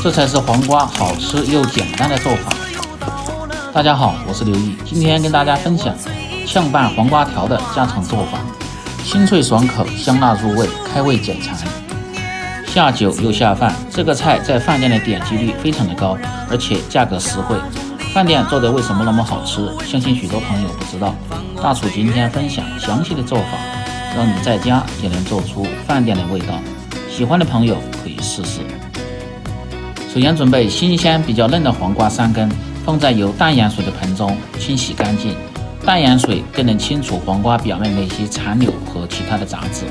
这才是黄瓜好吃又简单的做法。大家好，我是刘毅，今天跟大家分享炝拌黄瓜条的家常做法，清脆爽口，香辣入味，开胃解馋，下酒又下饭。这个菜在饭店的点击率非常的高，而且价格实惠。饭店做的为什么那么好吃？相信许多朋友不知道。大厨今天分享详细的做法，让你在家也能做出饭店的味道。喜欢的朋友可以试试。首先准备新鲜比较嫩的黄瓜3根，放在有淡盐水的盆中清洗干净。淡盐水更能清除黄瓜表面的一些残留和其他的杂质。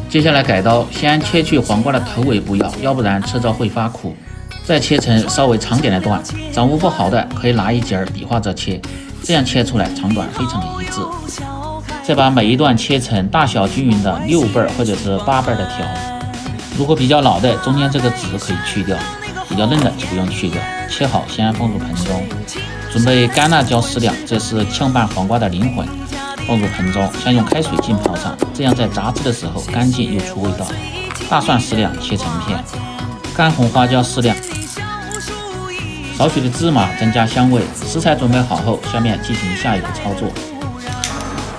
接下来改刀，先切去黄瓜的头尾部要不然吃着会发苦。再切成稍微长点的段，掌握不好的可以拿一节比划着切，这样切出来长短非常的一致。再把每一段切成大小均匀的6瓣或者是8瓣的条。如果比较老的，中间这个籽可以去掉，比较嫩的就不用去掉。切好先放入盆中。准备干辣椒10两，这是炝拌黄瓜的灵魂，放入盆中，先用开水浸泡上，这样在炸制的时候干净又出味道。大蒜10两切成片，干红花椒4两，少许的芝麻增加香味。食材准备好后，下面进行下一步操作。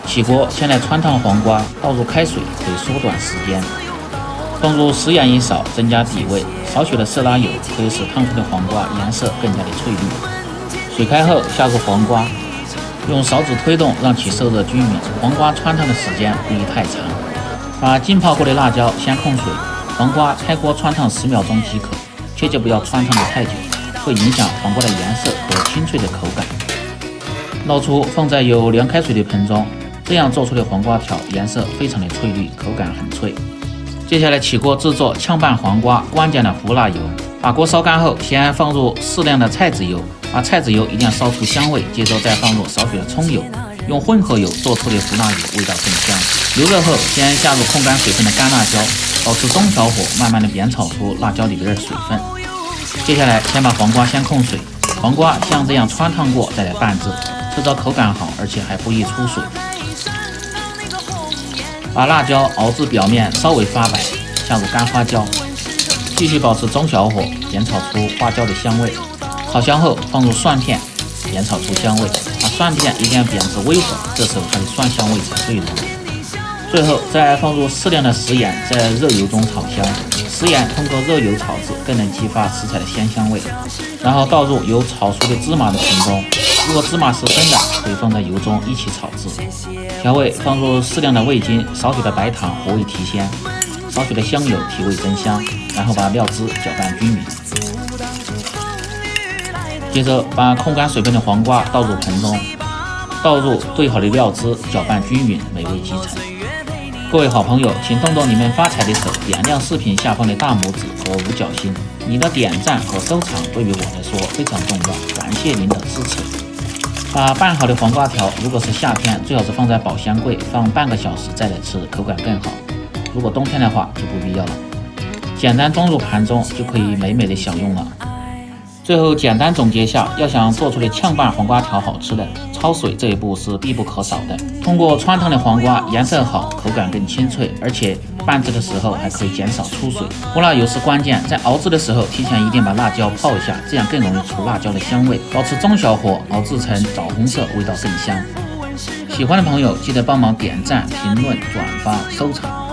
起锅，先来汆烫黄瓜，倒入开水可以缩短时间，放入食盐一勺增加底味，少许的色拉油可以使烫出的黄瓜颜色更加的翠绿。水开后下入黄瓜，用勺子推动让其受热均匀，黄瓜汆烫的时间不宜太长。把浸泡过的辣椒先控水，黄瓜开锅汆烫10秒钟即可，切记不要汆烫的太久，会影响黄瓜的颜色和清脆的口感。捞出放在有凉开水的盆中，这样做出的黄瓜条颜色非常的翠绿，口感很脆。接下来起锅制作炝拌黄瓜关键的胡辣油。把锅烧干后，先放入适量的菜籽油，把菜籽油一定要烧出香味，接着再放入少许的葱油，用混合油做出的胡辣油味道更香。油热后，先下入控干水分的干辣椒，保持中小火，慢慢的煸炒出辣椒里边的水分。接下来先把黄瓜先控水，黄瓜像这样汆烫过再来拌制，吃着口感好，而且还不易出水。把辣椒熬至表面稍微发白，下入干花椒，继续保持中小火煸炒出花椒的香味。炒香后放入蒜片，煸炒出香味。把蒜片一定要煸至微黄，这时候它的蒜香味才最浓。最后再放入适量的食盐，在热油中炒香。食盐通过热油炒制，更能激发食材的鲜香味。然后倒入有炒熟的芝麻的盆中，如果芝麻是生的，可以放在油中一起炒制。调味放入适量的味精，少许的白糖活味提鲜，少许的香油提味增香，然后把料汁搅拌均匀。接着把控干水分的黄瓜倒入盆中，倒入兑好的料汁，搅拌均匀，美味即成。各位好朋友，请动动你们发财的手，点亮视频下方的大拇指和五角星，你的点赞和收藏对于我来说非常重要，感谢您的支持。把拌好的黄瓜条，如果是夏天，最好是放在保鲜柜，放半个小时再来吃，口感更好。如果冬天的话就不必要了，简单装入盘中就可以美美的享用了。最后简单总结下，要想做出的炝拌黄瓜条好吃的，焯水这一步是必不可少的。通过汆烫的黄瓜颜色好，口感更清脆，而且拌制的时候还可以减少出水。胡辣油是关键，在熬制的时候提前一定把辣椒泡一下，这样更容易出辣椒的香味。保持中小火熬制成枣红色，味道更香。喜欢的朋友记得帮忙点赞、评论、转发、收藏。